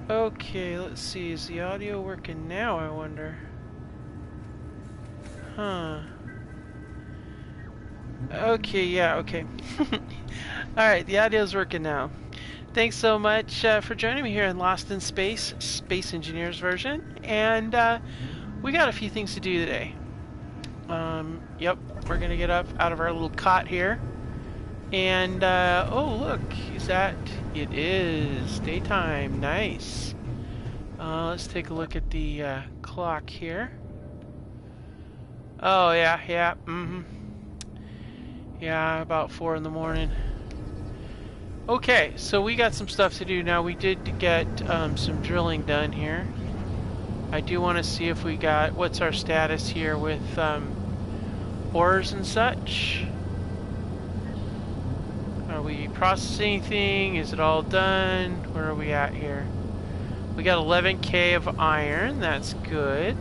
Okay, let's see. Is the audio working now, I wonder? Huh. Okay, yeah, okay. Alright, the audio's working now. Thanks so much for joining me here in Lost in Space, Space Engineers version. And we got a few things to do today. Yep, we're gonna get up out of our little cot here. And, oh look, is that? It is daytime, nice. Let's take a look at the clock here. Oh yeah, yeah, about 4 in the morning. Okay, so we got some stuff to do now. We did get some drilling done here. I do want to see if we got, what's our status here with ores and such. Are we processing anything? Is it all done? Where are we at here? We got 11K of iron, that's good.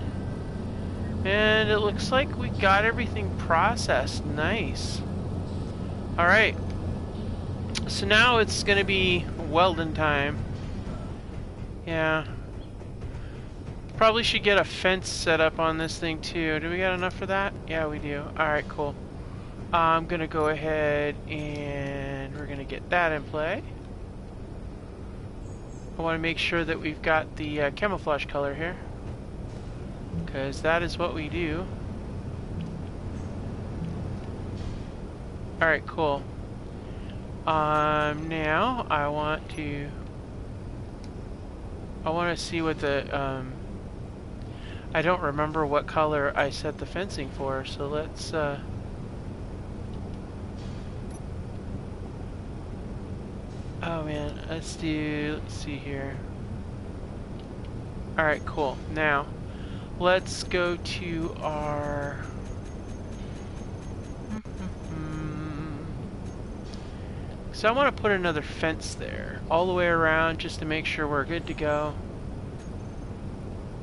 And it looks like we got everything processed, nice. Alright, so now it's gonna be welding time. Yeah. Probably should get a fence set up on this thing too. Do we got enough for that? Yeah, we do. Alright, cool. I'm gonna go ahead and we're gonna get that in play. I want to make sure that we've got the camouflage color here, because that is what we do. Alright, cool. Now I want to see what the I don't remember what color I set the fencing for, so let's oh man, let's see here. Alright, cool. Now, let's go to our... So I want to put another fence there, all the way around, just to make sure we're good to go.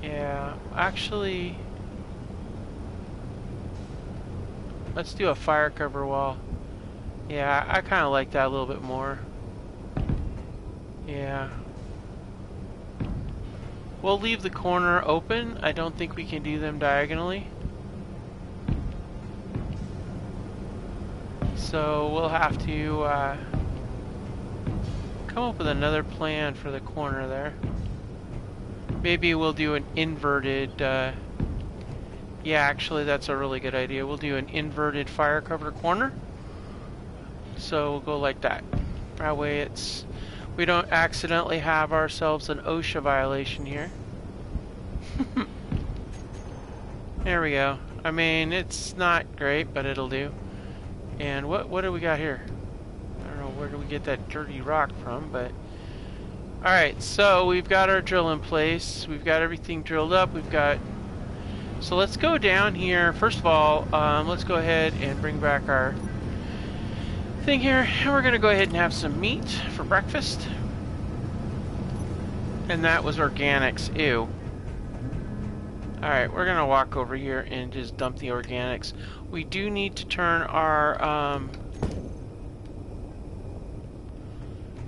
Yeah, actually... Let's do a fire cover wall. Yeah, I kind of like that a little bit more. Yeah. We'll leave the corner open. I don't think we can do them diagonally. So we'll have to come up with another plan for the corner there. Maybe we'll do an inverted... yeah, actually that's a really good idea. We'll do an inverted fire cover corner. So we'll go like that. That way it's... we don't accidentally have ourselves an OSHA violation here. There we go. I mean, it's not great, but it'll do. And what do we got here? I don't know where do we get that dirty rock from, but... Alright, so we've got our drill in place. We've got everything drilled up. We've got... So let's go down here. First of all, let's go ahead and bring back our thing here. And we're going to go ahead and have some meat for breakfast. And that was organics. Ew. Alright, we're going to walk over here and just dump the organics. We do need to turn our...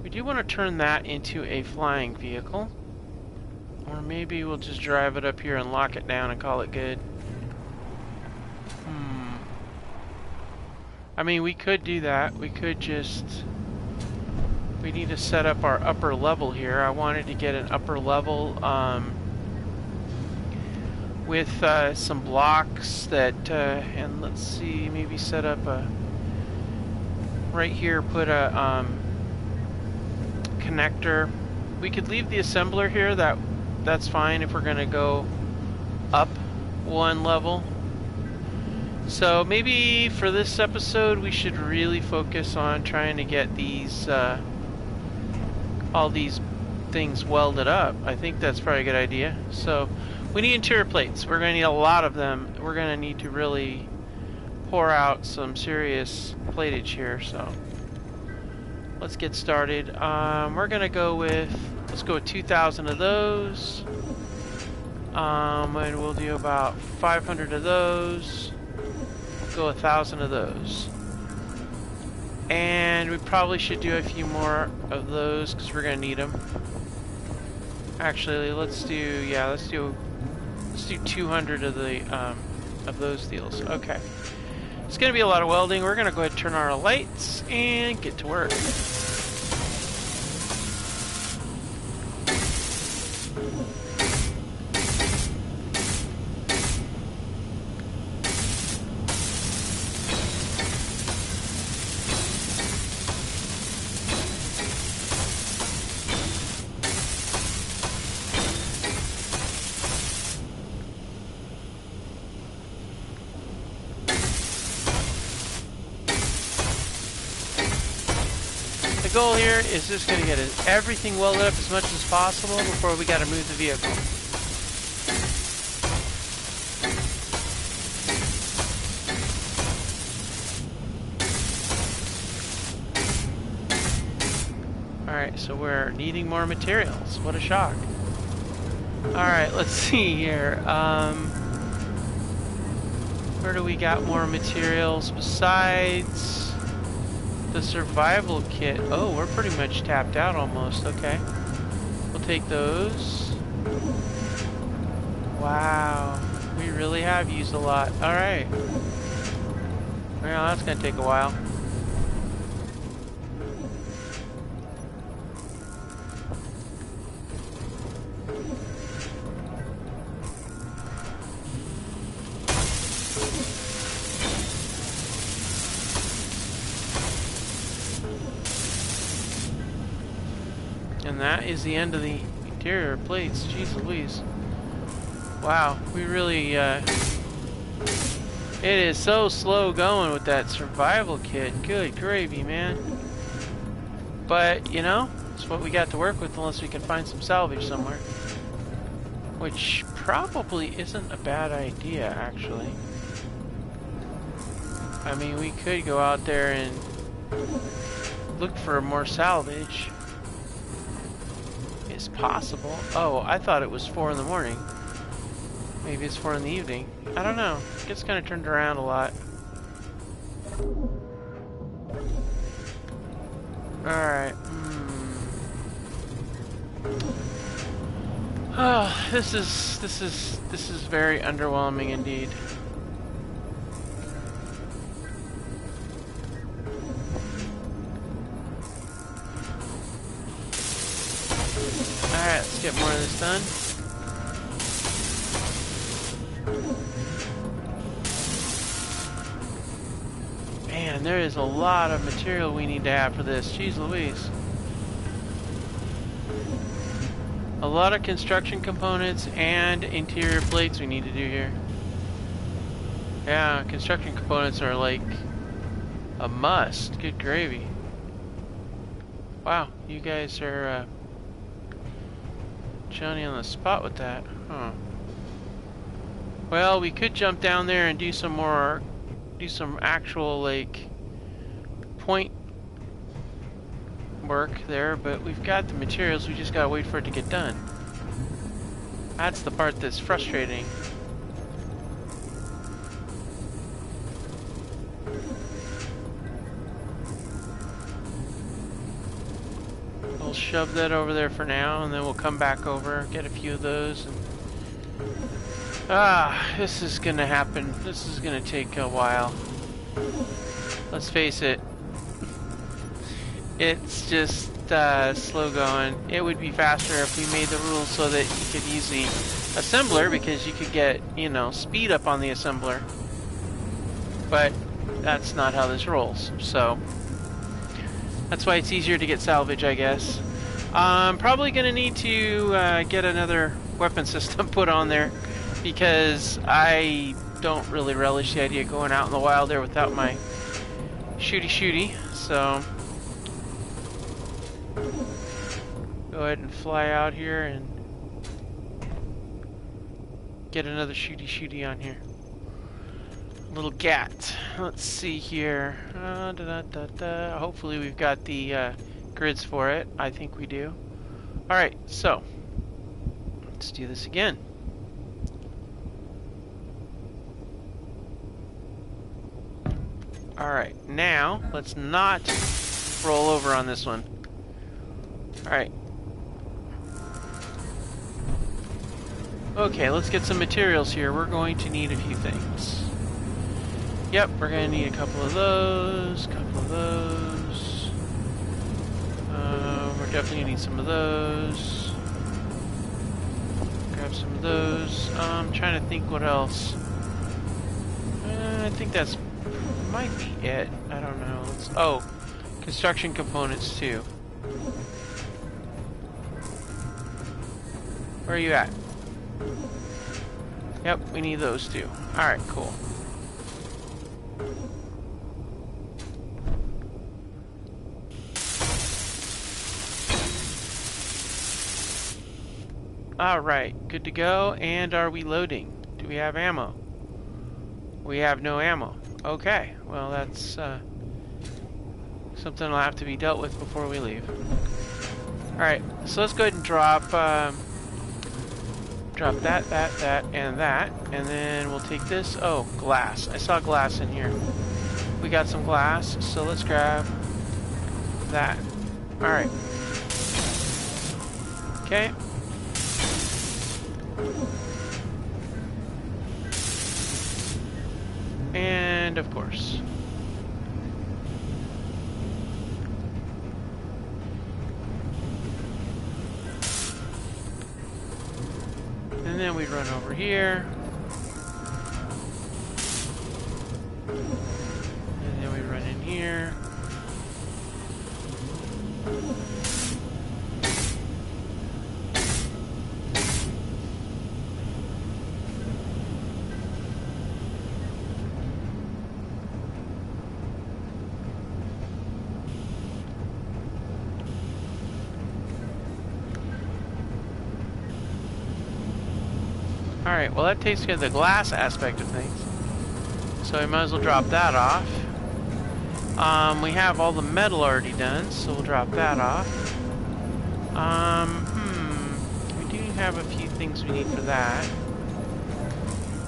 we do want to turn that into a flying vehicle. Or maybe we'll just drive it up here and lock it down and call it good. I mean, we could do that. We could just... we need to set up our upper level here. I wanted to get an upper level with some blocks that... and let's see, maybe set up a... right here, put a connector. We could leave the assembler here. That's fine if we're going to go up one level. So maybe for this episode we should really focus on trying to get these all these things welded up. I think that's probably a good idea. So we need interior plates. We're going to need a lot of them. We're going to need to really pour out some serious platage here. So let's get started. We're going to go with, let's go with 2,000 of those. And we'll do about 500 of those. Go 1,000 of those. And we probably should do a few more of those because we're going to need them. Actually, let's do 200 of those deals. Okay. It's going to be a lot of welding. We're going to go ahead and turn on our lights and get to work. The goal here is just going to get everything welded up as much as possible before we got to move the vehicle. Alright, so we're needing more materials. What a shock. Alright, let's see here. Where do we got more materials besides the survival kit? Oh, we're pretty much tapped out almost. Okay. We'll take those. Wow. We really have used a lot. Alright. Well, that's going to take a while. And that is the end of the interior plates. Jeez Louise. Wow, we really, it is so slow going with that survival kit. Good gravy, man. But, you know, it's what we got to work with unless we can find some salvage somewhere. Which probably isn't a bad idea, actually. I mean, we could go out there and look for more salvage. It's possible. Oh, I thought it was 4 in the morning. Maybe it's 4 in the evening. I don't know. It gets kind of turned around a lot. Alright. Oh, this is very underwhelming indeed. Alright, let's get more of this done. Man, there is a lot of material we need to have for this. Jeez Louise. A lot of construction components and interior plates we need to do here. Yeah, construction components are like a must. Good gravy. Wow, you guys are Johnny on the spot with that. Huh. Well, we could jump down there and do some actual like point work there, but we've got the materials, we just gotta wait for it to get done. That's the part that's frustrating. We'll shove that over there for now, and then we'll come back over, get a few of those, and this is gonna happen. This is gonna take a while. Let's face it. It's just slow going. It would be faster if we made the rules so that you could use the assembler, because you could get, you know, speed up on the assembler. But that's not how this rolls. So that's why it's easier to get salvage, I guess. I'm probably gonna need to get another weapon system put on there, because I don't really relish the idea of going out in the wild there without my shooty. So go ahead and fly out here and get another shooty on here. Little gat. Let's see here. Hopefully we've got the grids for it. I think we do. Alright, so let's do this again. Alright, now let's not roll over on this one. Alright. Okay, let's get some materials here. We're going to need a few things. Yep, we're going to need a couple of those, we're definitely going to need some of those. Grab some of those. I'm trying to think what else. I think that's might be it. I don't know. Oh, construction components too. Where are you at? Yep, we need those too. Alright, cool. Alright, good to go. And are we loading? Do we have ammo? We have no ammo. Okay, well that's something that'll have to be dealt with before we leave. Alright, so let's go ahead and drop that, and that. And then we'll take this. Oh, glass. I saw glass in here. We got some glass, so let's grab that. Alright. Okay. And of course. And then we'd run over here. And then we run in here. Alright, well that takes care of the glass aspect of things. So we might as well drop that off. We have all the metal already done, so we'll drop that off. We do have a few things we need for that.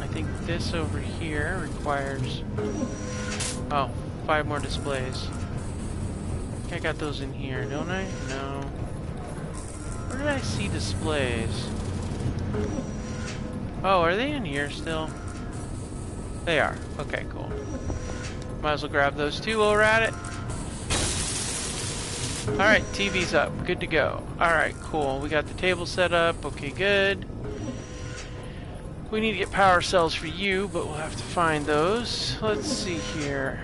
I think this over here requires... Oh, 5 more displays. I think I got those in here, don't I? No. Where did I see displays? Oh, are they in here still? They are. Okay, cool. Might as well grab those two while we're at it. Alright, TV's up. Good to go. Alright, cool. We got the table set up. Okay, good. We need to get power cells for you, but we'll have to find those. Let's see here.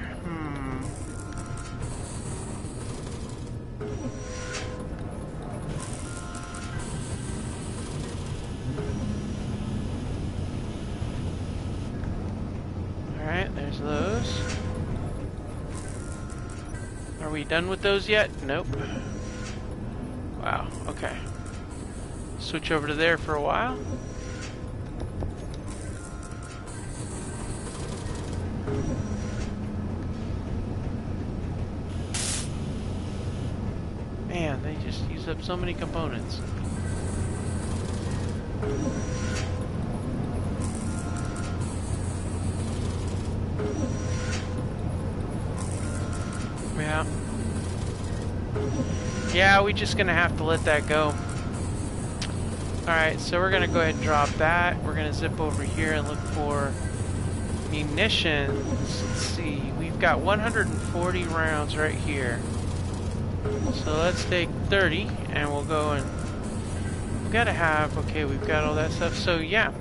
Alright, there's those. Are we done with those yet? Nope. Wow, okay. Switch over to there for a while. Man, they just use up so many components. Yeah. Yeah, we're just gonna have to let that go. Alright, so we're gonna go ahead and drop that. We're gonna zip over here and look for munitions. Let's see. We've got 140 rounds right here. So let's take 30 and we'll go and we gotta have, okay, we've got all that stuff. So yeah.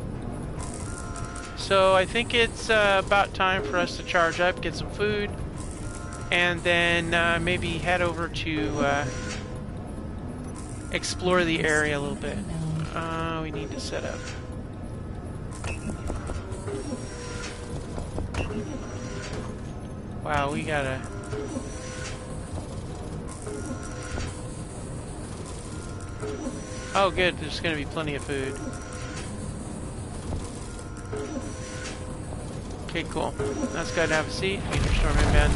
So I think it's about time for us to charge up, get some food, and then maybe head over to explore the area a little bit. We need to set up. Wow, we gotta... Oh good, there's gonna be plenty of food. Okay, cool. Let's go ahead and have a seat. Meet your storm inbound.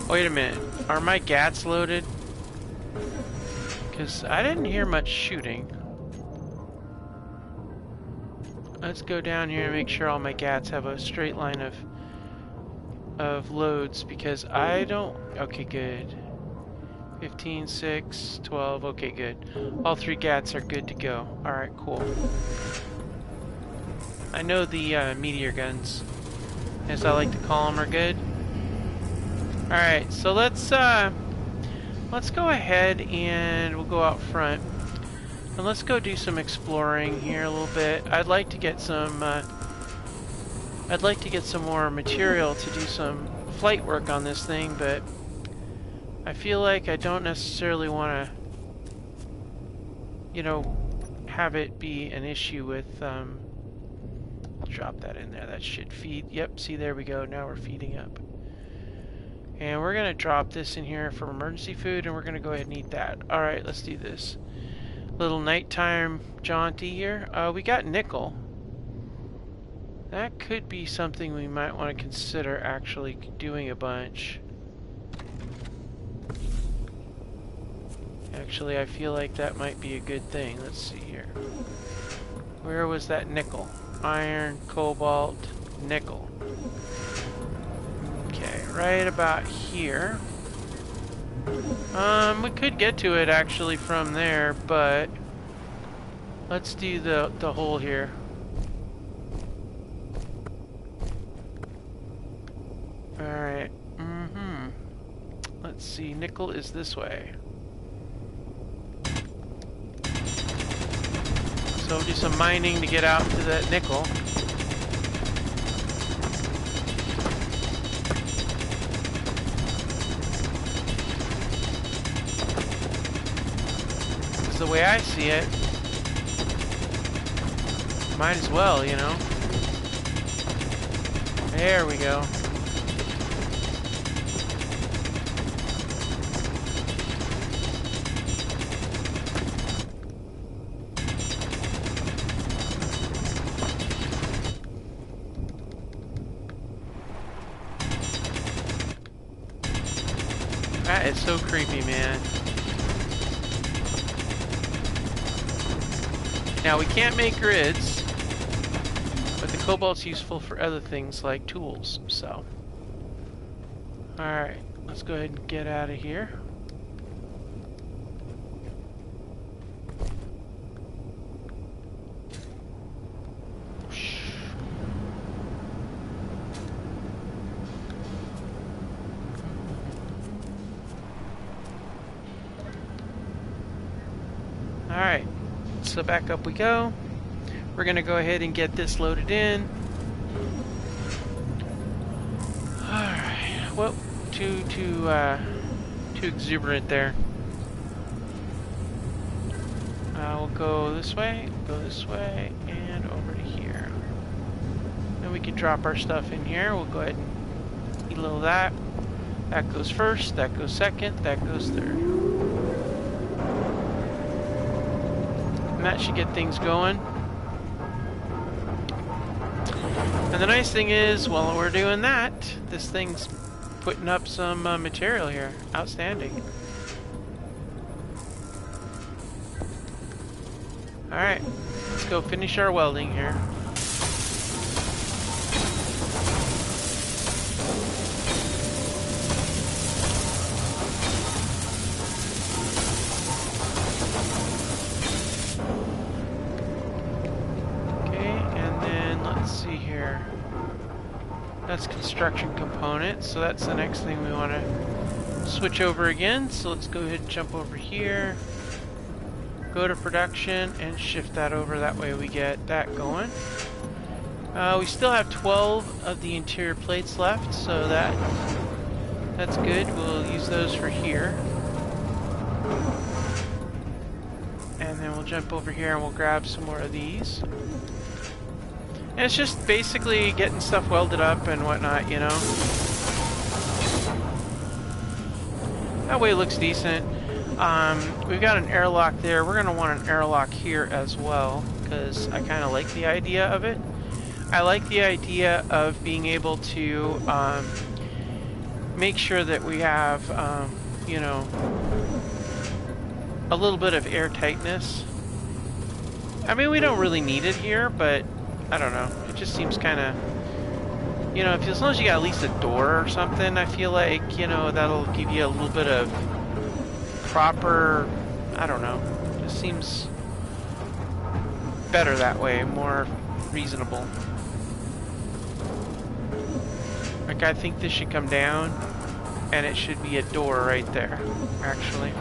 Wait a minute. Are my GATs loaded? Because I didn't hear much shooting. Let's go down here and make sure all my GATs have a straight line of loads, because I don't... Okay, good. 15, 6, 12. Okay, good. All 3 GATs are good to go. Alright, cool. I know the meteor guns, as I like to call them, are good. Alright, so let's go ahead and we'll go out front. And let's go do some exploring here a little bit. I'd like to get some more material to do some flight work on this thing, but I feel like I don't necessarily want to, you know, have it be an issue with, drop that in there. That should feed. Yep, see, there we go. Now we're feeding up. And we're going to drop this in here for emergency food, and we're going to go ahead and eat that. Alright, let's do this. Little nighttime jaunty here. We got nickel. That could be something we might want to consider actually doing a bunch. Actually, I feel like that might be a good thing. Let's see here. Where was that nickel? Iron, cobalt, nickel. Okay, right about here. We could get to it actually from there, but let's do the hole here. Alright. Let's see, nickel is this way. So we'll do some mining to get out to that nickel. The way I see it, might as well, you know. There we go. That is so creepy, man. Now, we can't make grids, but the cobalt's useful for other things like tools, so. Alright, let's go ahead and get out of here. Alright. So back up we go. We're going to go ahead and get this loaded in. Alright. Well, too exuberant there. We'll go this way, and over to here. Then we can drop our stuff in here. We'll go ahead and eat a little of that. That goes first, that goes second, that goes third. And that should get things going. And the nice thing is, while we're doing that, this thing's putting up some material here. Outstanding. Alright, let's go finish our welding here. That's construction components, so that's the next thing we want to switch over again. So let's go ahead and jump over here, go to production, and shift that over. That way we get that going. We still have 12 of the interior plates left, so that's good. We'll use those for here. And then we'll jump over here and we'll grab some more of these. And it's just basically getting stuff welded up and whatnot, you know. That way it looks decent. We've got an airlock there. We're going to want an airlock here as well, because I kind of like the idea of it. I like the idea of being able to make sure that we have, you know, a little bit of air tightness. I mean, we don't really need it here, but I don't know. It just seems kind of, you know, as long as you got at least a door or something, I feel like, you know, that'll give you a little bit of proper, I don't know, just seems better that way, more reasonable. Like, I think this should come down, and it should be a door right there, actually.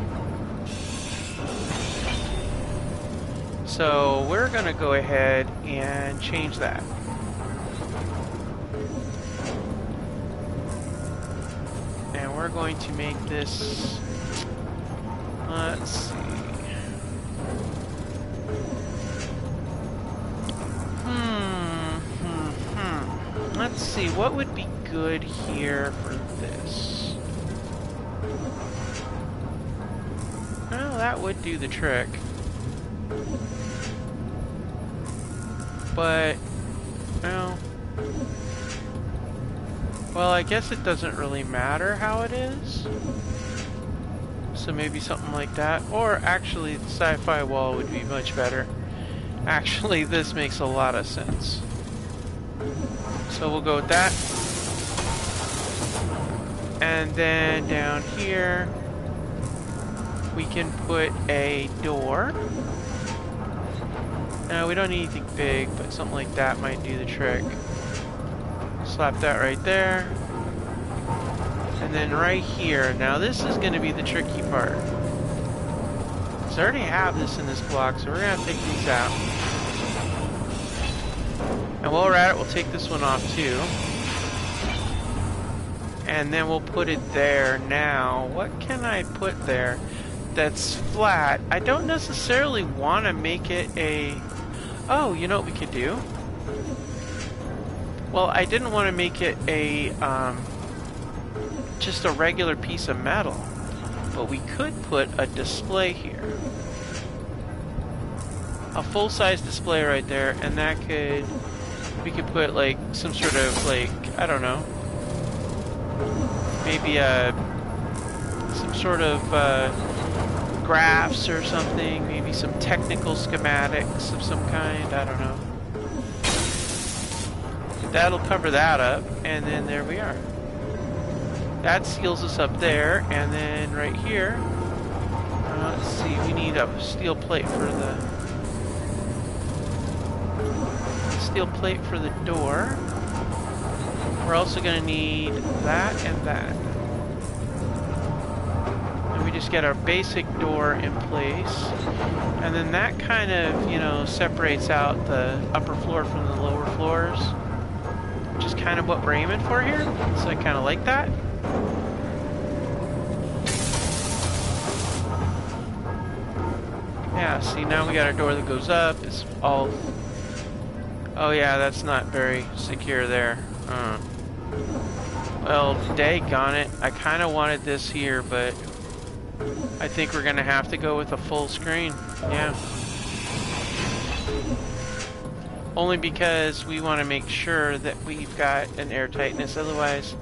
So we're gonna go ahead and change that. And we're going to make this, let's see. Let's see, what would be good here for this? Well, that would do the trick. But, well, I guess it doesn't really matter how it is. So maybe something like that. Or actually, the sci-fi wall would be much better. Actually, this makes a lot of sense. So we'll go with that. And then down here, we can put a door. Now, we don't need anything big, but something like that might do the trick. Slap that right there. And then right here. Now, this is going to be the tricky part. So I already have this in this block, so we're going to have to take these out. And while we're at it, we'll take this one off too. And then we'll put it there. Now, what can I put there that's flat? I don't necessarily want to make it a... Oh, you know what we could do? Well, I didn't want to make it a, just a regular piece of metal. But we could put a display here. A full-size display right there, and that could... We could put, like, some sort of, like, I don't know. Maybe, some sort of, graphs or something. Maybe some technical schematics of some kind. I don't know. That'll cover that up, and then there we are. That seals us up there, and then right here, let's see, we need a steel plate for the... Steel plate for the door. We're also going to need that and that. And we just get our basic door in place. And then that kind of, you know, separates out the upper floor from the lower floors. Which is kind of what we're aiming for here. So I kind of like that. Yeah, see, now we got our door that goes up. It's all... Oh yeah, that's not very secure there. Well, daggone it. I kind of wanted this here, but I think we're going to have to go with a full screen. Yeah. Only because we want to make sure that we've got an airtightness. Otherwise,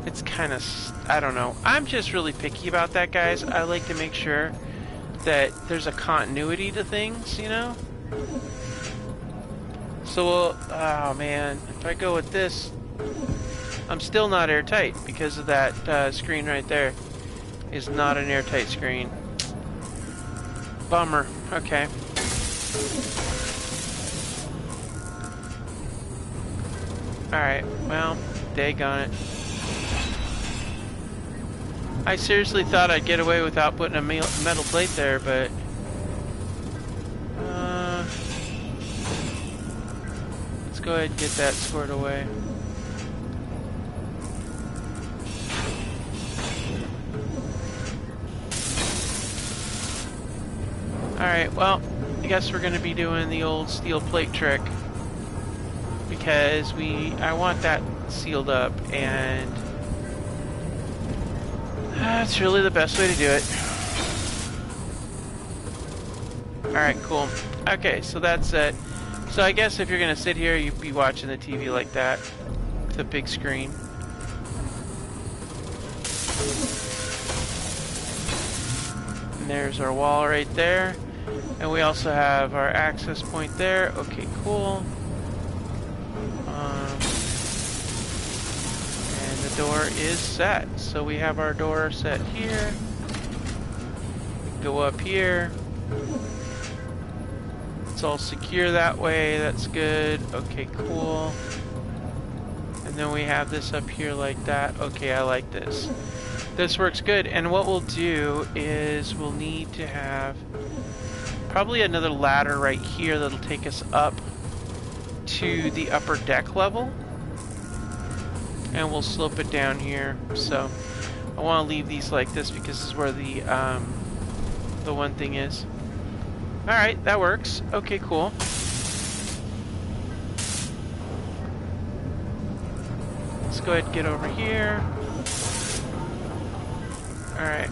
it's kind of... I don't know. I'm just really picky about that, guys. I like to make sure that there's a continuity to things, you know? So, oh man, if I go with this, I'm still not airtight because of that screen right there is not an airtight screen. Bummer. Okay. Alright, well, daggone it. I seriously thought I'd get away without putting a metal plate there, but... Go ahead and get that squared away. Alright, well, I guess we're going to be doing the old steel plate trick. Because I want that sealed up, and that's really the best way to do it. Alright, cool. Okay, so that's it. So I guess if you're going to sit here, you'd be watching the TV like that, with a big screen. And there's our wall right there. And we also have our access point there. Okay, cool. And the door is set. So we have our door set here. go up here. It's all secure that way. That's good. Okay, cool. And then we have this up here like that. Okay, I like this. This works good. And what we'll do is we'll need to have probably another ladder right here that'll take us up to the upper deck level. And we'll slope it down here. So I want to leave these like this because this is where the one thing is. Alright, that works. Okay, cool. Let's go ahead and get over here. Alright.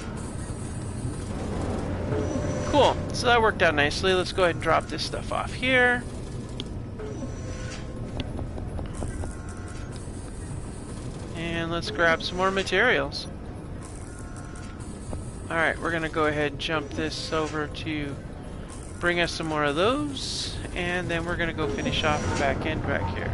Cool. So that worked out nicely. Let's go ahead and drop this stuff off here. And let's grab some more materials. Alright, we're going to go ahead and jump this over to bring us some more of those, and then we're going to go finish off the back end back here.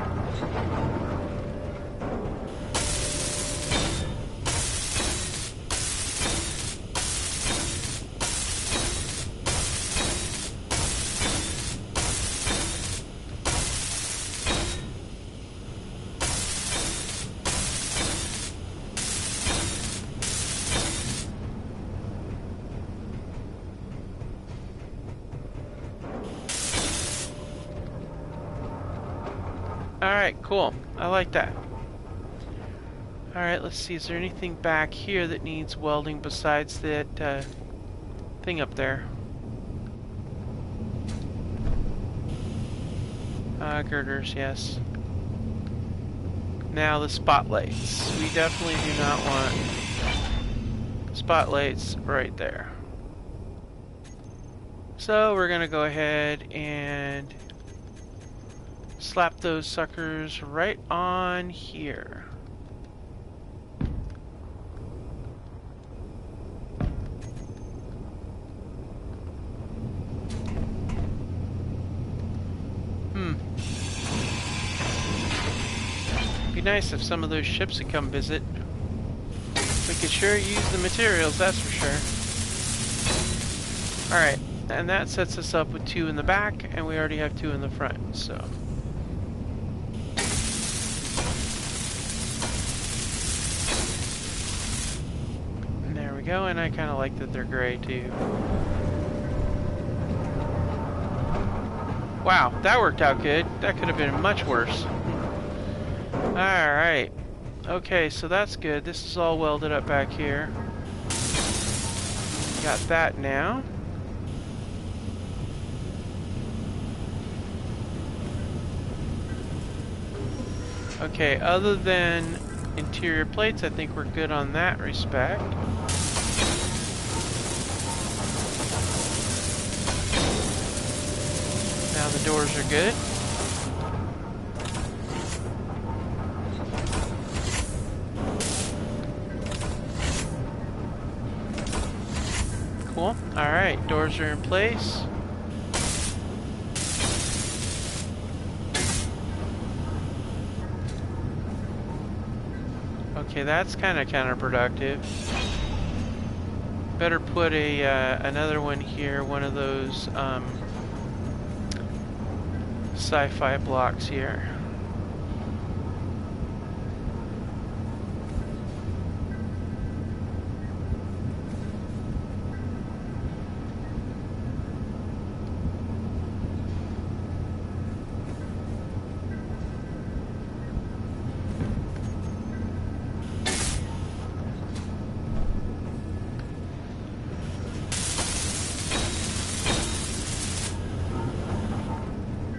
Alright, cool. I like that. Alright, let's see. Is there anything back here that needs welding besides that thing up there? Girders, yes. Now the spotlights. We definitely do not want spotlights right there. So we're going to go ahead and slap those suckers right on here. Be nice if some of those ships would come visit. We could sure use the materials, that's for sure. Alright, and that sets us up with 2 in the back, and we already have 2 in the front, so. And there we go, and I kind of like that they're gray too. Wow, that worked out good. That could have been much worse. Alright. Okay, so that's good. This is all welded up back here. Got that now. Okay, other than interior plates, I think we're good on that respect. Now the doors are good. Cool. Alright, doors are in place. Okay, that's kind of counterproductive. Better put a another one here, one of those sci-fi blocks here.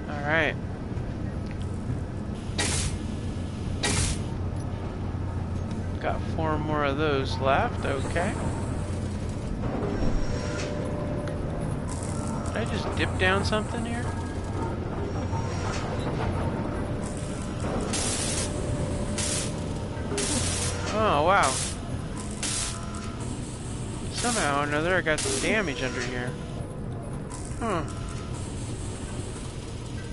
Alright. Got 4 more of those left, okay. Did I just dip down something here? Oh, wow. Somehow or another I got some damage under here. Huh.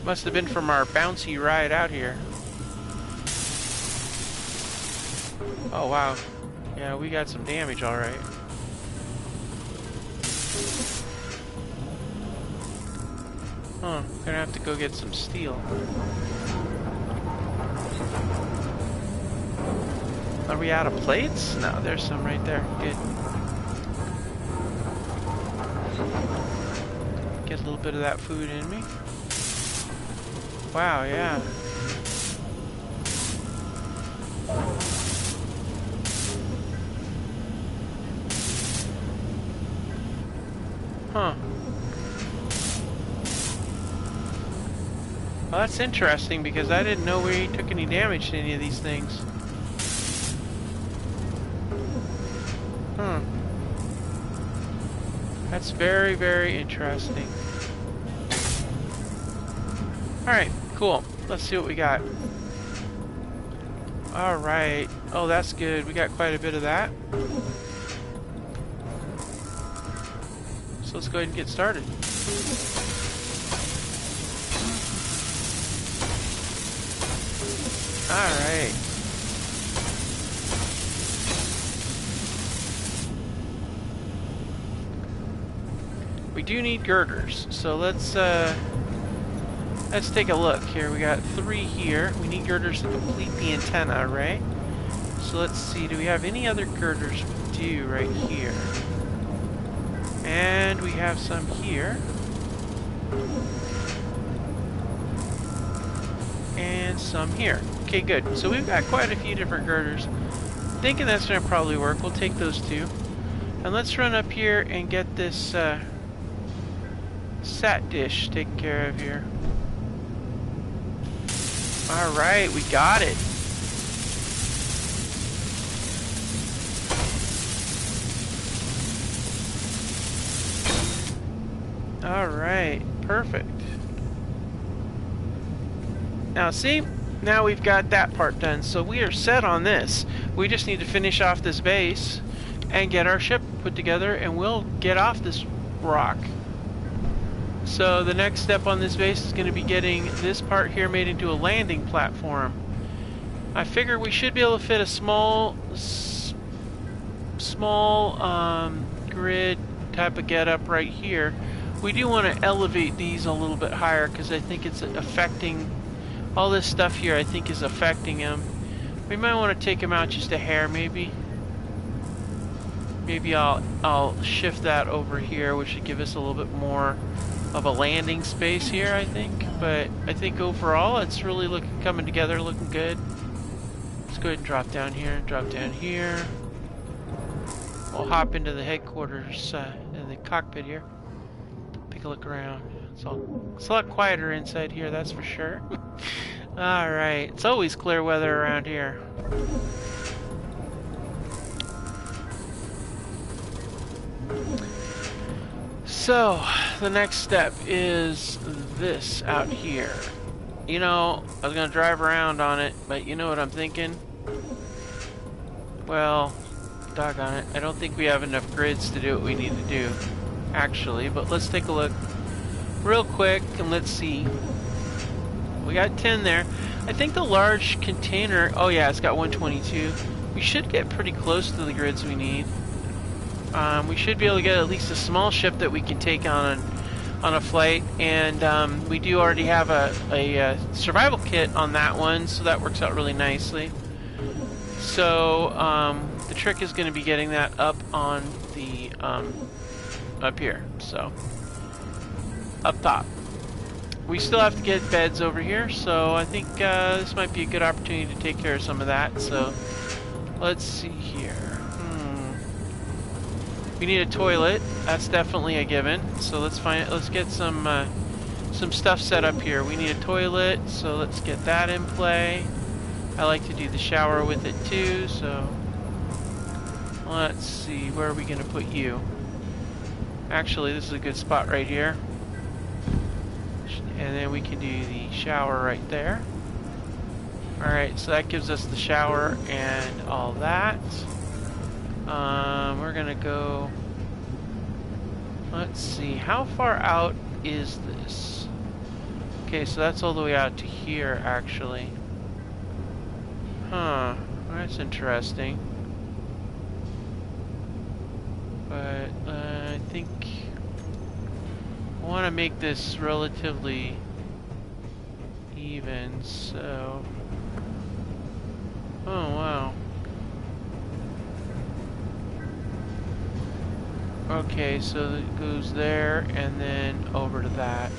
Must have been from our bouncy ride out here. Oh wow. Yeah, we got some damage alright. Huh, gonna have to go get some steel. Are we out of plates? No, there's some right there. Good. Get a little bit of that food in me. Wow, yeah. Huh. Well, that's interesting because I didn't know we took any damage to any of these things. Hmm. That's very, very interesting. Alright, cool. Let's see what we got. Alright. Oh, that's good. We got quite a bit of that. So let's go ahead and get started. Alright. We do need girders, so let's take a look here. We got 3 here. We need girders to complete the antenna array. So let's see, do we have any other girders? We do right here. And we have some here. And some here. Okay, good. So we've got quite a few different girders. Thinking that's going to probably work. We'll take those 2. And let's run up here and get this sat dish taken care of here. Alright, we got it. Alright, perfect. Now see, now we've got that part done, so we are set on this. We just need to finish off this base and get our ship put together, and we'll get off this rock. So the next step on this base is going to be getting this part here made into a landing platform. I figure we should be able to fit a small grid type of getup right here. We do want to elevate these a little bit higher because I think it's affecting all this stuff here. I think is affecting them. We might want to take them out just a hair, maybe. Maybe I'll shift that over here, which should give us a little bit more of a landing space here, I think. But I think overall it's really coming together, looking good. Let's go ahead and drop down here, drop down here. We'll hop into the headquarters in the cockpit here. Take a look around. It's a lot quieter inside here, that's for sure. Alright, it's always clear weather around here. So, the next step is this out here. You know, I was going to drive around on it, but you know what I'm thinking? Well, doggone it. I don't think we have enough grids to do what we need to do, actually. But let's take a look real quick and let's see. We got 10 there. I think the large container... Oh yeah, it's got 122. We should get pretty close to the grids we need. We should be able to get at least a small ship that we can take on a flight, and we do already have a survival kit on that one, so that works out really nicely. So the trick is going to be getting that up on the up here, so up top. We still have to get beds over here, so I think this might be a good opportunity to take care of some of that. So let's see here. We need a toilet. That's definitely a given. So let's get some stuff set up here. We need a toilet, so let's get that in play. I like to do the shower with it too, so let's see, where are we gonna put you? Actually, this is a good spot right here. And then we can do the shower right there. Alright, so that gives us the shower and all that. We're gonna go, let's see, how far out is this? Okay, so that's all the way out to here, actually. Huh, that's interesting. But, I think, want to make this relatively even, so... Oh, wow. Okay, so it goes there, and then over to that.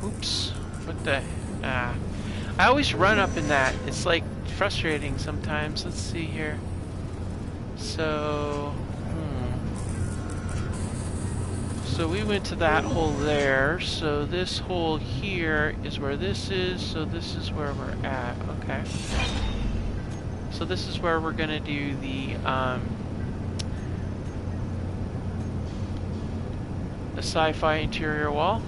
Oops. What the... Ah. I always run up in that. It's like frustrating sometimes. Let's see here. So... So we went to that hole there. So this hole here is where this is. So this is where we're at. Okay. So this is where we're going to do the sci-fi interior wall.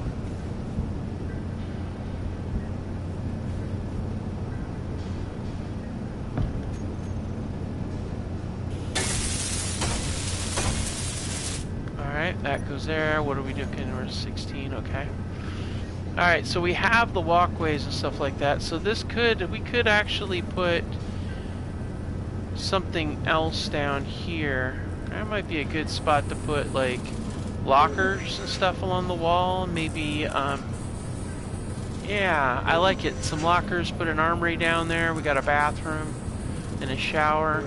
Alright, that goes there. What are we doing? We're 16, okay. Alright, so we have the walkways and stuff like that. So this we could actually put something else down here. That might be a good spot to put like lockers and stuff along the wall. Maybe, yeah, I like it. Some lockers, put an armory down there. We got a bathroom and a shower.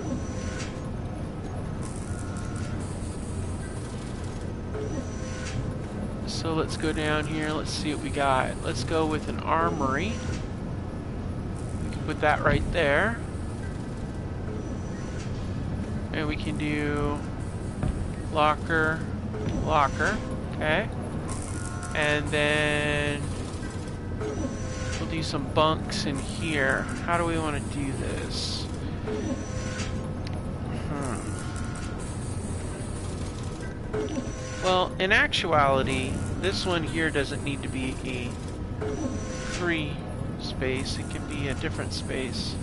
So let's go down here. Let's see what we got. Let's go with an armory. We can put that right there. And we can do locker, locker, okay. And then we'll do some bunks in here. How do we want to do this? Well, in actuality, this one here doesn't need to be a free space. It can be a different space.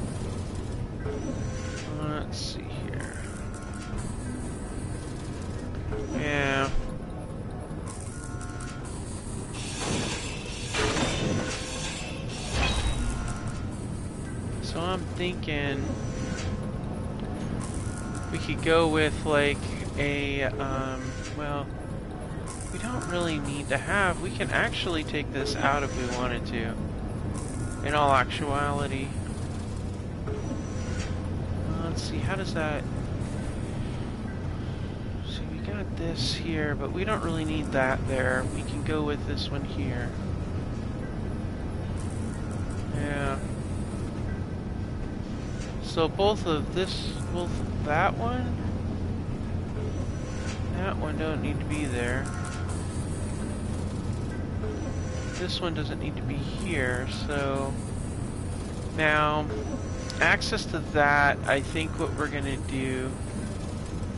Let's see here. Yeah. So I'm thinking we could go with like a, well, we don't really need to have, we can actually take this out if we wanted to, in all actuality. Let's see, how does that, see, we got this here, but we don't really need that there. We can go with this one here. Yeah. So both of this, both that one don't need to be there. This one doesn't need to be here, so now access to that, I think what we're gonna do,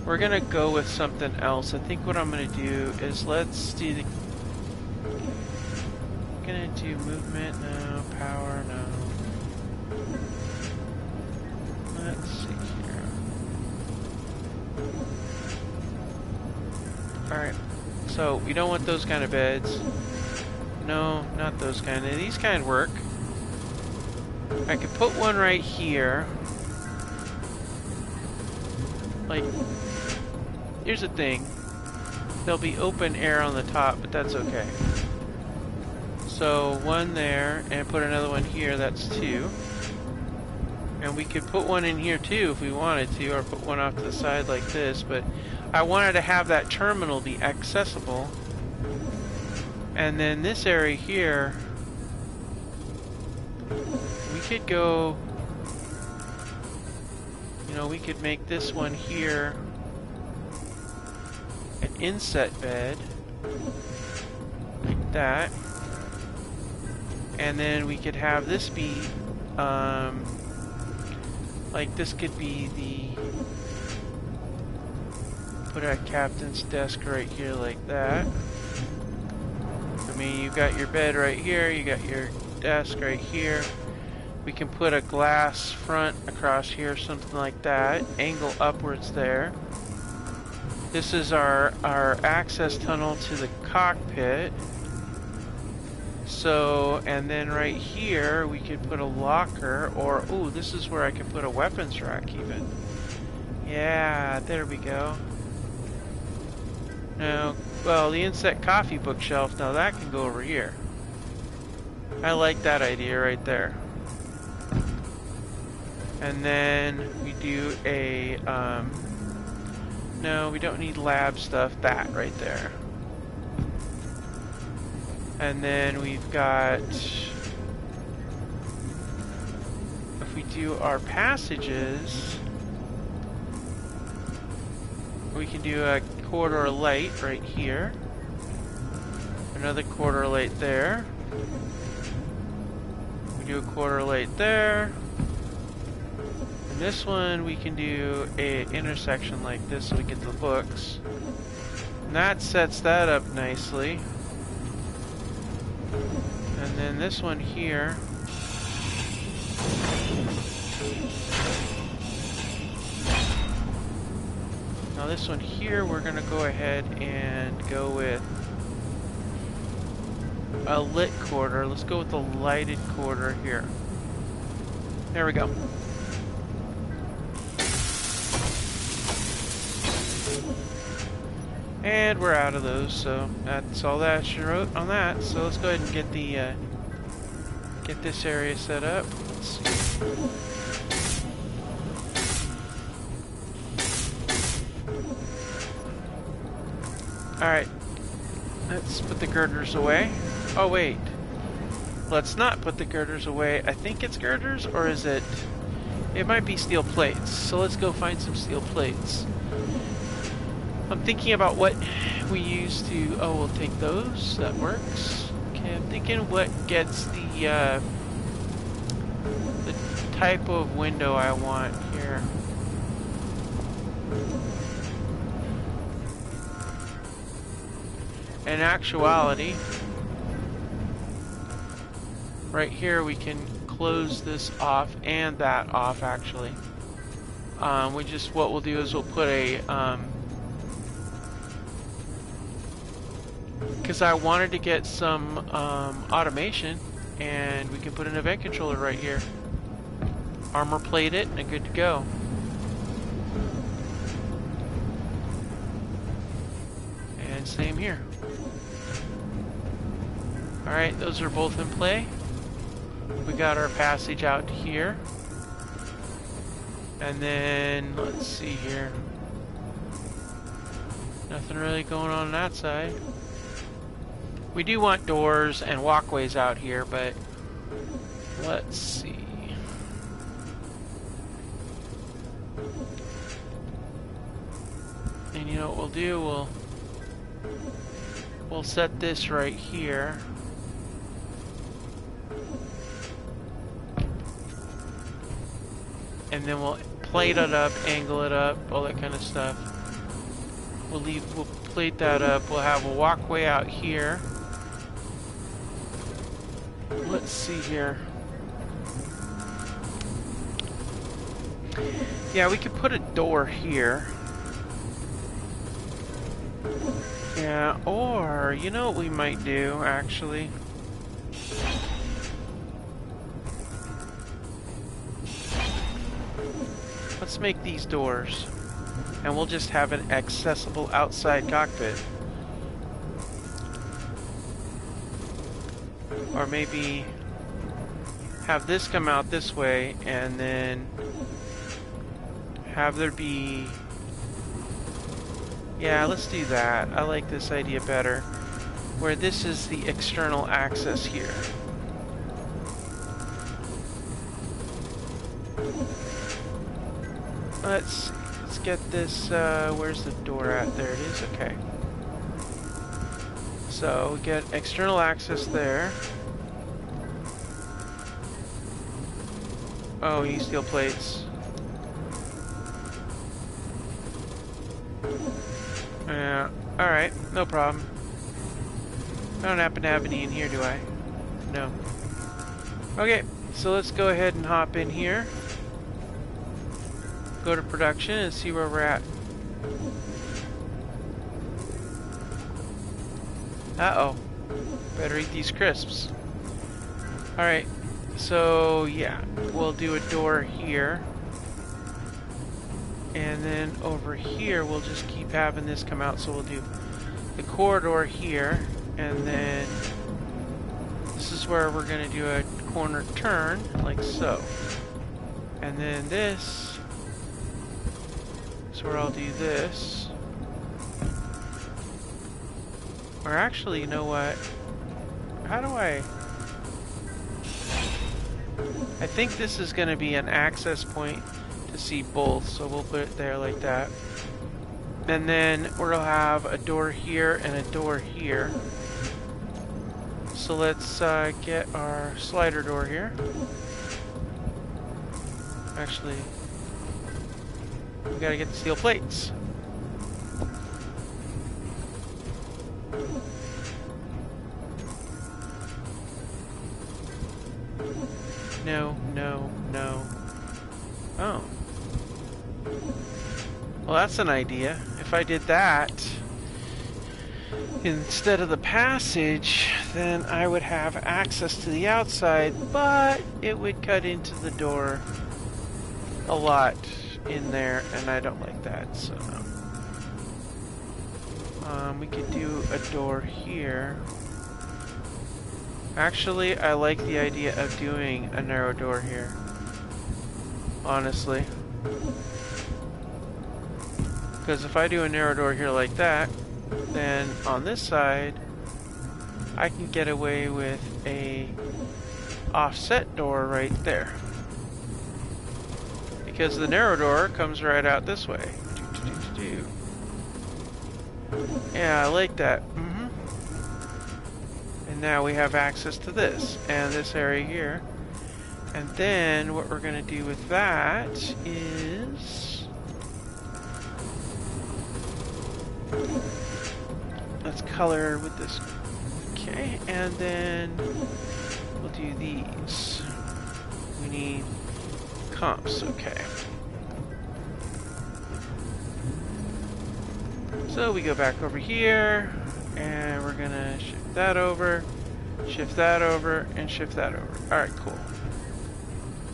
we're gonna go with something else. I think what I'm gonna do is let's do the, I'm gonna do movement, no, power, no. Let's see here. Alright, so we don't want those kind of beds. No, not those kind. These kind work. I could put one right here. Like, here's the thing. There'll be open air on the top, but that's okay. So one there, and put another one here, that's two. And we could put one in here too if we wanted to, or put one off to the side like this, but I wanted to have that terminal be accessible. And then this area here, we could go, you know, we could make this one here an inset bed, like that. And then we could have this be, like this could be the, put a captain's desk right here like that. I mean, you've got your bed right here, you got your desk right here. We can put a glass front across here, something like that. Angle upwards there. This is our access tunnel to the cockpit. So, and then right here, we could put a locker, or, ooh, this is where I could put a weapons rack even. Yeah, there we go. Now, Well, the inset coffee bookshelf, now that can go over here. I like that idea right there. And then we do a, no, we don't need lab stuff, that right there. And then we've got, if we do our passages, we can do a corridor light right here. Another corridor light there. We do a corridor light there. And this one we can do a intersection like this so we get the books. And that sets that up nicely. And then this one here. Now this one here, we're going to go ahead and go with a lit corridor. Let's go with the lighted corridor here. There we go. And we're out of those, so that's all that she wrote on that. So let's go ahead and get the get this area set up. Let's see. Alright, let's put the girders away. Oh wait, let's not put the girders away. I think it's girders, or is it? It might be steel plates. So let's go find some steel plates. I'm thinking about what we use to, oh, we'll take those, that works. Okay, I'm thinking what gets the type of window I want here. In actuality, right here we can close this off and that off actually. What we'll do is we'll put a, because I wanted to get some automation, and we can put an event controller right here. Armor plate it, and good to go. And same here. Alright, those are both in play. We got our passage out here. And then, let's see here. Nothing really going on that side. We do want doors and walkways out here, but let's see. And you know what we'll do? We'll set this right here. And then we'll plate it up, angle it up, all that kind of stuff. We'll plate that up. We'll have a walkway out here. Let's see here. Yeah, we could put a door here. Yeah, or, you know what we might do, actually? Let's make these doors. And we'll just have an accessible outside cockpit. Or maybe have this come out this way and then have there be... Yeah, let's do that. I like this idea better. Where this is the external access here. Let's get this, where's the door at? There it is, okay. So we get external access there. Oh, we need steel plates. Yeah, alright, no problem. I don't happen to have any in here, do I? No. Okay, so let's go ahead and hop in here. Go to production and see where we're at. Uh-oh. Better eat these crisps. Alright, so yeah, we'll do a door here. And then over here, we'll just keep having this come out. So we'll do the corridor here, and then this is where we're going to do a corner turn, like so. And then this is where I'll do this. Or actually, you know what? How do I think this is going to be an access point to see both, so we'll put it there like that. And then we'll have a door here and a door here. So let's get our slider door here. Actually, we gotta get the steel plates. No, no, no. Oh. Well, that's an idea. If I did that instead of the passage, then I would have access to the outside, but it would cut into the door a lot in there, and I don't like that, so we could do a door here. Actually, I like the idea of doing a narrow door here, honestly. Because if I do a narrow door here like that, then on this side, I can get away with a offset door right there. Because the narrow door comes right out this way. Yeah, I like that. And now we have access to this and this area here. And then what we're going to do with that is let's color with this. Okay, and then we'll do these. We need comps, okay. So we go back over here, and we're gonna shift that over, and shift that over. Alright, cool.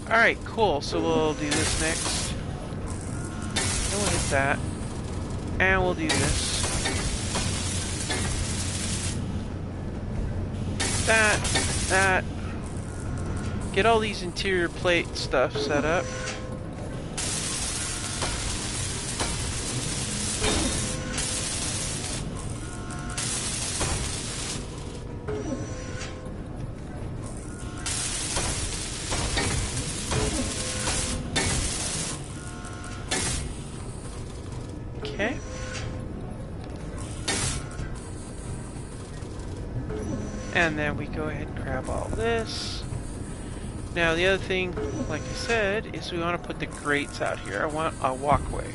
Alright, cool. So we'll do this next. And we'll hit that. And we'll do this. That. Get all these interior plate stuff set up. Okay. And then we go ahead and grab all this. Now the other thing, like I said, is we want to put the grates out here. I want a walkway.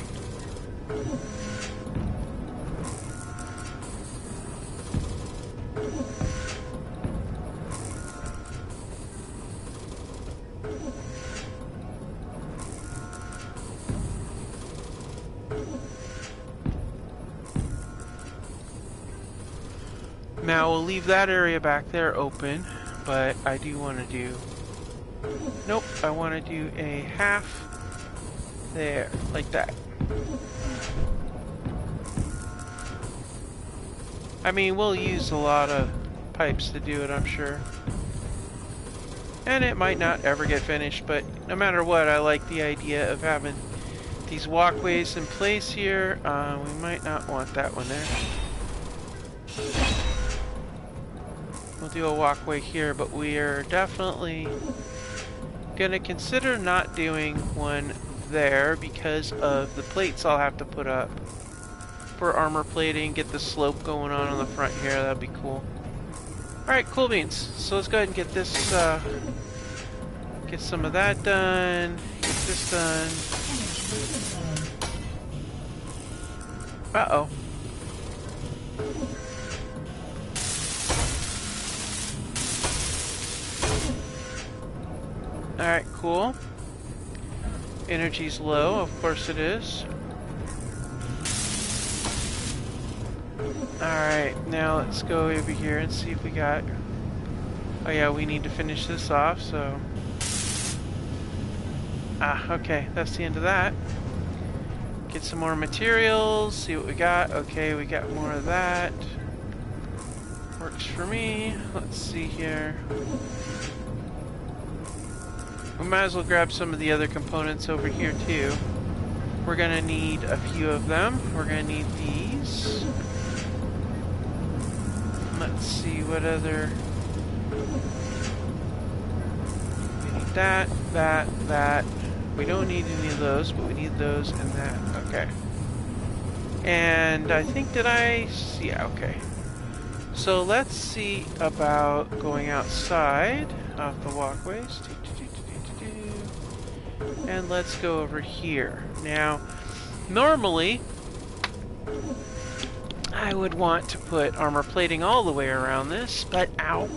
Now we'll leave that area back there open, but I do want to do... Nope, I want to do a half there, like that. I mean, we'll use a lot of pipes to do it, I'm sure. And it might not ever get finished, but no matter what, I like the idea of having these walkways in place here. We might not want that one there. We'll do a walkway here, but we are definitely gonna consider not doing one there because of the plates I'll have to put up for armor plating, get the slope going on the front here. That'd be cool. Alright, cool beans. So let's go ahead and get this, get some of that done, get this done. Uh-oh. Alright, cool. Energy's low, of course it is. Alright, now let's go over here and see if we got... Oh yeah, we need to finish this off, so... Ah, okay, that's the end of that. Get some more materials, see what we got. Okay, we got more of that. Works for me. Let's see here. We might as well grab some of the other components over here too. We're gonna need a few of them. We're gonna need these. Let's see what other... We need that, that. We don't need any of those, but we need those and that. Okay. And I think, did I... Yeah, okay. So let's see about going outside off the walkways. And let's go over here. Now, normally, I would want to put armor plating all the way around this, but ow.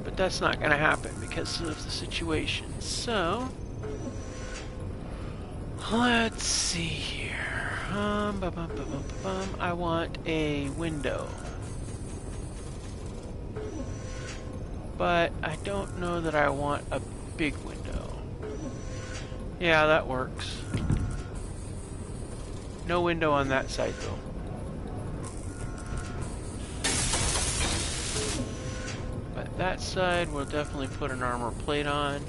But that's not going to happen because of the situation. So, let's see here. I want a window. But I don't know that I want a big window. Yeah, that works. No window on that side though. But that side we'll definitely put an armor plate on.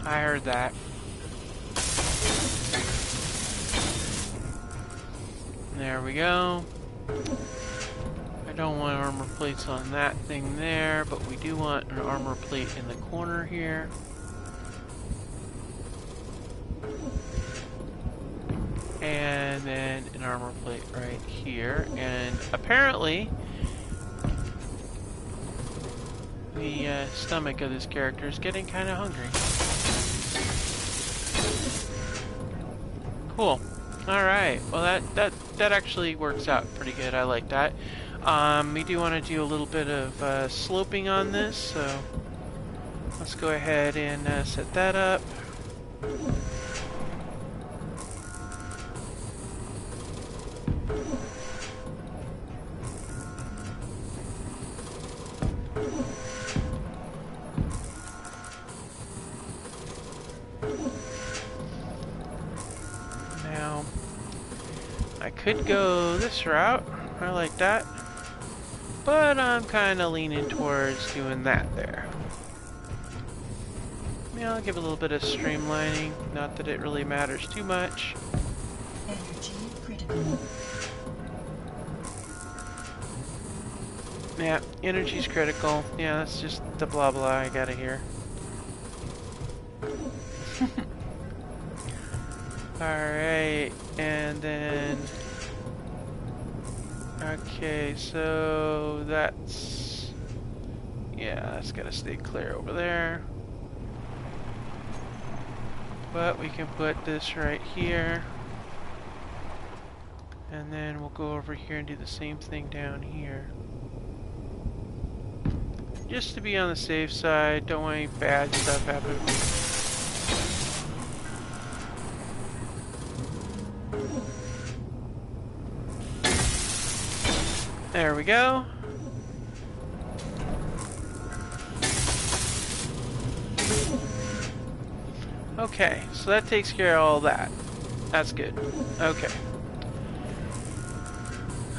I heard that. There we go. I don't want armor plates on that thing there, but we do want an armor plate in the corner here. And then an armor plate right here. And apparently, the stomach of this character is getting kind of hungry. Cool. Alright, well that actually works out pretty good. I like that. We do want to do a little bit of sloping on this, so let's go ahead and set that up. Now, I could go this route. I like that. But I'm kind of leaning towards doing that there. Yeah, I'll give a little bit of streamlining. Not that it really matters too much. Energy critical. Yeah, energy's critical. Yeah, that's just the blah blah I gotta hear. Alright, and then... Okay, so that's... Yeah, that's gotta stay clear over there. But we can put this right here. And then we'll go over here and do the same thing down here. Just to be on the safe side, don't want any bad stuff happening. There we go. Okay, so that takes care of all that. That's good. Okay.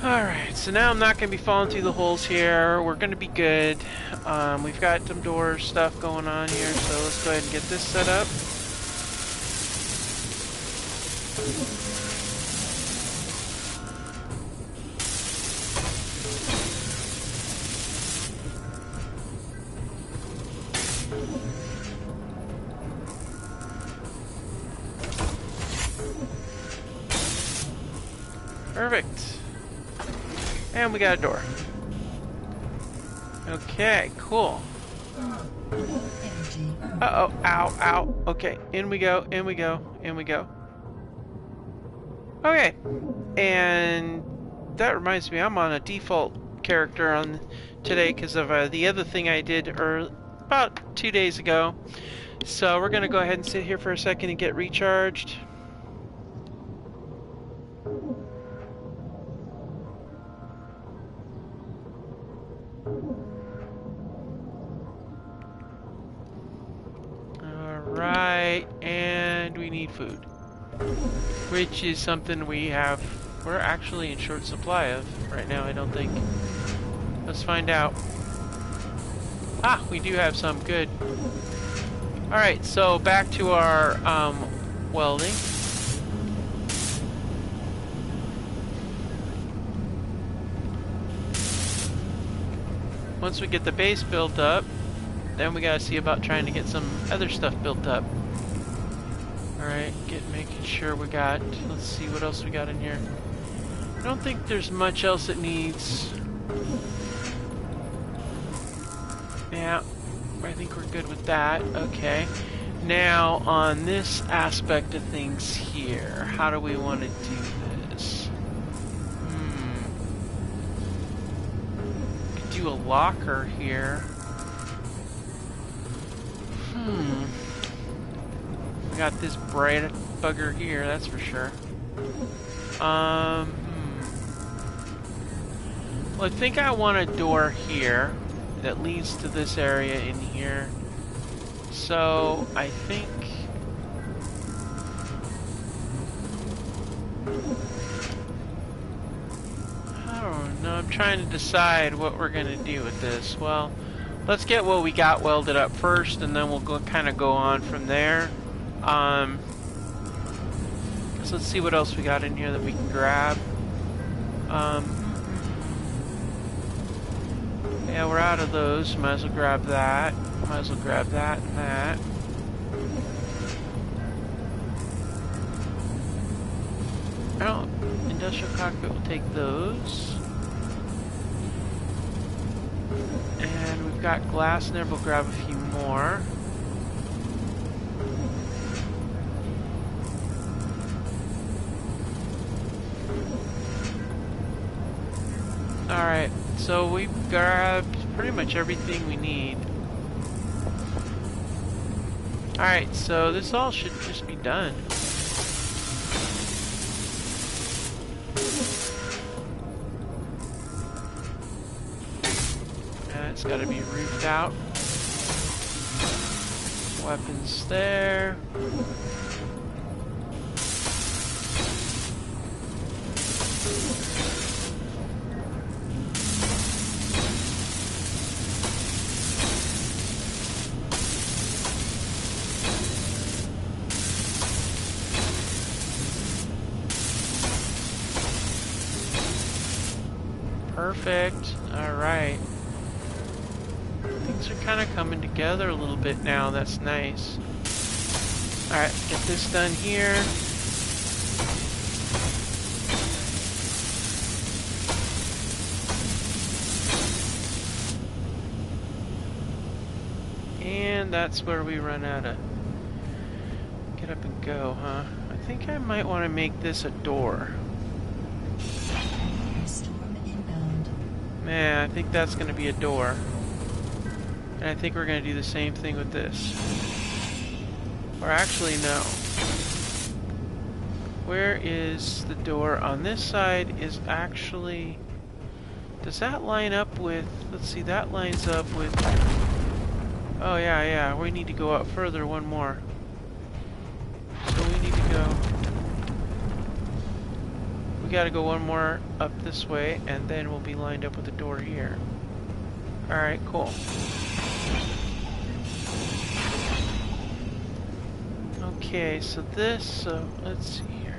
Alright, so now I'm not going to be falling through the holes here. We're going to be good. We've got some door stuff going on here, so let's go ahead and get this set up. Perfect. And we got a door. Okay, cool. Uh-oh, ow, ow. Okay, in we go, in we go, in we go. Okay, and that reminds me, I'm on a default character on today because of the other thing I did about 2 days ago. so we're gonna go ahead and sit here for a second and get recharged. Alright, and we need food. Which is something we're actually in short supply of right now, I don't think. Let's find out. Ah, we do have some, good. Alright, so back to our welding. Once we get the base built up, then we gotta see about trying to get some other stuff built up. Alright, making sure we got, let's see what else we got in here. I don't think there's much else that needs. Yeah, I think we're good with that. Okay. Now, on this aspect of things here, how do we want to do this? Could do a locker here. We got this bright bugger here, that's for sure. Well, I think I want a door here that leads to this area in here. So, I think... I don't know, I'm trying to decide what we're gonna do with this. Well, let's get what we got welded up first, and then we'll kind of go on from there. So let's see what else we got in here that we can grab. Yeah, we're out of those. Might as well grab that. Might as well grab that and that. Industrial cockpit will take those. And we've got glass in there. We'll grab a few more. Alright, so we've grabbed pretty much everything we need. Alright, so this all should just be done. And it's gotta be roofed out. Weapons there. Perfect. Alright. Things are kind of coming together a little bit now. That's nice. Alright, get this done here. And that's where we run out of get up and go, huh? I think I might want to make this a door. Man, I think that's going to be a door. And I think we're going to do the same thing with this. Or actually, no. Where is the door? On this side is actually... Does that line up with... Let's see, that lines up with... Oh, yeah. We need to go up further, one more. So we need to go... We gotta go one more up this way, and then we'll be lined up with the door here. Alright, cool. Okay, so this, let's see here.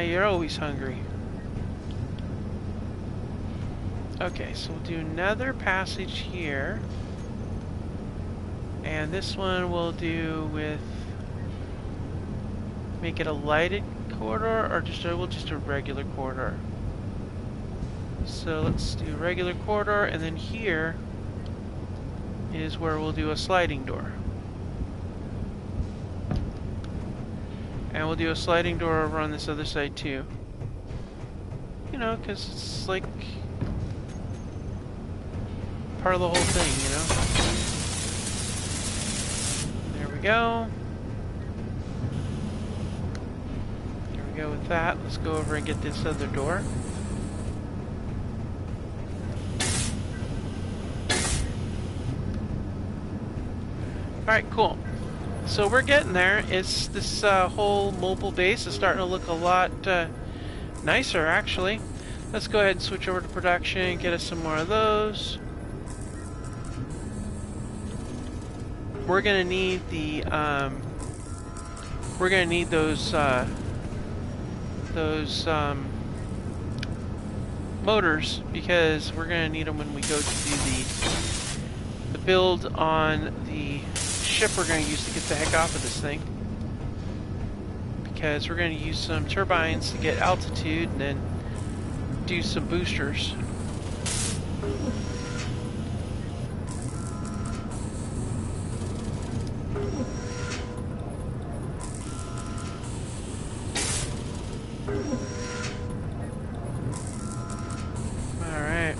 You're always hungry. Okay, so we'll do another passage here. And this one we'll do with... Make it a lighted corridor, or just a regular corridor. So let's do regular corridor, and then here is where we'll do a sliding door. And we'll do a sliding door over on this other side too. You know, because it's like part of the whole thing, you know? we go. There we go with that. Let's go over and get this other door. Alright, cool. So we're getting there. It's this whole mobile base is starting to look a lot nicer, actually. Let's go ahead and switch over to production, get us some more of those. We're gonna need the we're gonna need those motors, because we're gonna need them when we go to do the build on the ship we're gonna use to get the heck off of this thing. Because we're gonna use some turbines to get altitude and then do some boosters. Alright.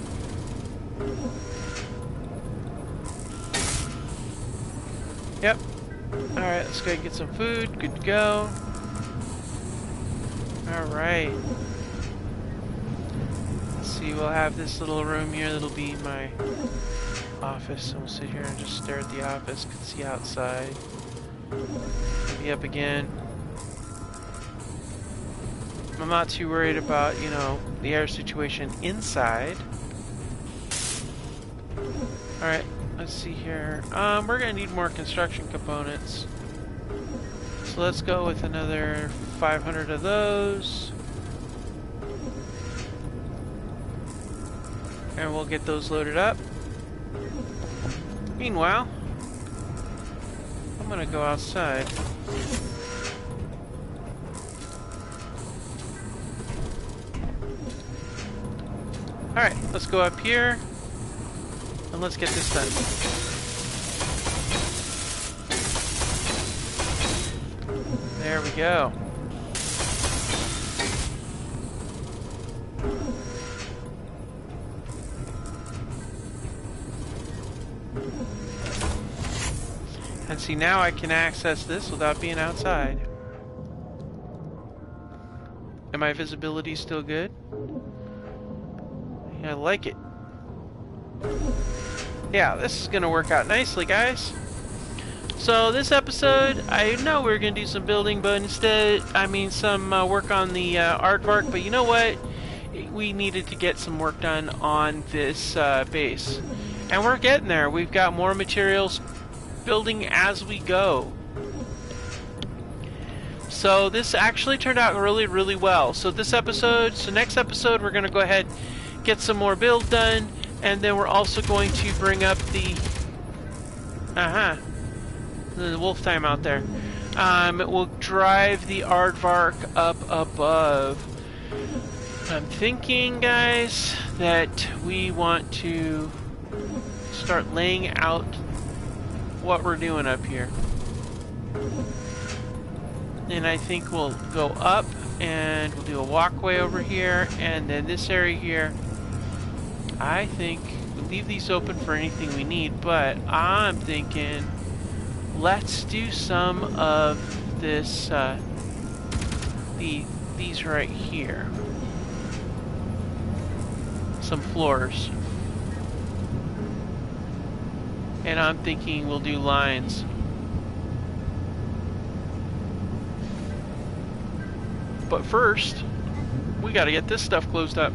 Yep. Alright, let's go ahead and get some food. Good to go. Alright. Let's see, we'll have this little room here that'll be my office. So we'll sit here and just stare at the office. Can see outside. Maybe up again. I'm not too worried about, you know, the air situation inside. Alright, let's see here. We're gonna need more construction components. So let's go with another 500 of those. And we'll get those loaded up. Meanwhile, I'm gonna go outside. Alright, let's go up here and let's get this done. There we go. And see, now I can access this without being outside. And my visibility still good? I like it. Yeah, this is gonna work out nicely, guys. So this episode, I know we were gonna do some building, but instead, some work on the aardvark. But you know what? We needed to get some work done on this base, and we're getting there. We've got more materials building as we go. So this actually turned out really, really well. So next episode, we're gonna go ahead, get some more build done, and then we're also going to bring up the wolf time out there. We'll drive the aardvark up above. I'm thinking, guys, that we want to start laying out what we're doing up here. And I think we'll go up and we'll do a walkway over here, and then this area here. I think we'll leave these open for anything we need, but I'm thinking let's do some of this, these right here. Some floors. And I'm thinking we'll do lines. But first, we gotta get this stuff closed up.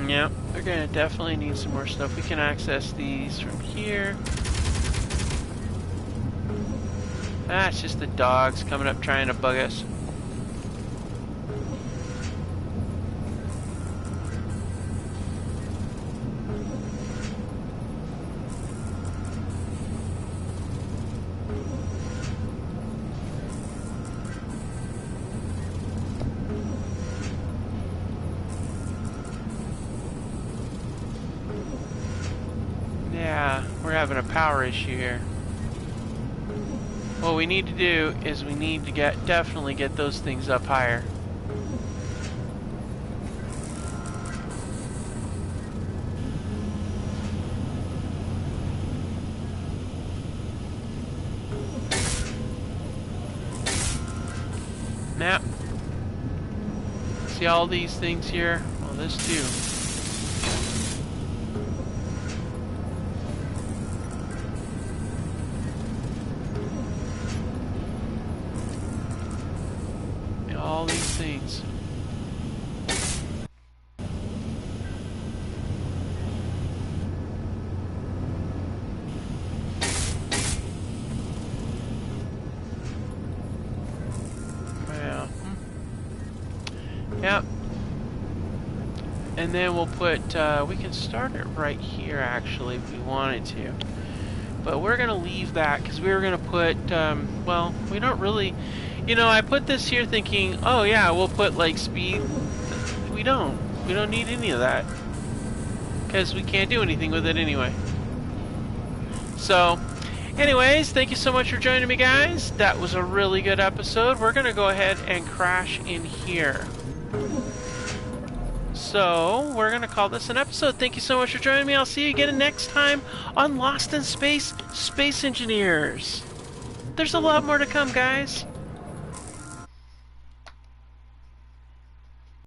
Yep, we're gonna definitely need some more stuff. We can access these from here. Ah, it's just the dogs coming up trying to bug us. Yeah, we're having a power issue here. what we need to do is we need to definitely get those things up higher. Now, see all these things here? Well, this too. All these things. Yeah. Yep. And then we'll put, we can start it right here actually if we wanted to. But we're going to leave that because we were going to put, well, we don't really, you know, I put this here thinking, oh yeah, we'll put like speed. We don't need any of that because we can't do anything with it anyway. So, anyways, thank you so much for joining me, guys. That was a really good episode. We're going to go ahead and crash in here. So, we're going to call this an episode. Thank you so much for joining me. I'll see you again next time on Lost in Space, Space Engineers. There's a lot more to come, guys.